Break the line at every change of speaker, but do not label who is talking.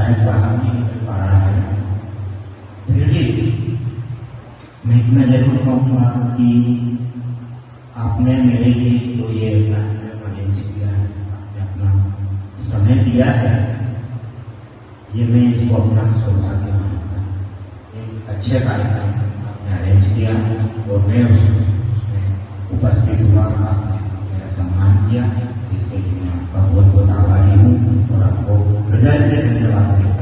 शायद बाहर नहीं निकल पा रहा है, फिर भी मैं इतना जरूर कहूँगा कि आपने मेरे लिए तो ये अरेंज किया है, आपने अपना समय दिया है, ये मैं इसको अपना सौभाग्य मानता हूँ। एक अच्छे कार्यक्रम आपने अरेंज किया और मैं उसमें उपस्थित हुआ, आपने मेरा सम्मान किया, इसके लिए मैं आपका बहुत बहुत आभारी हूँ और आपको हृदय से धन्यवाद।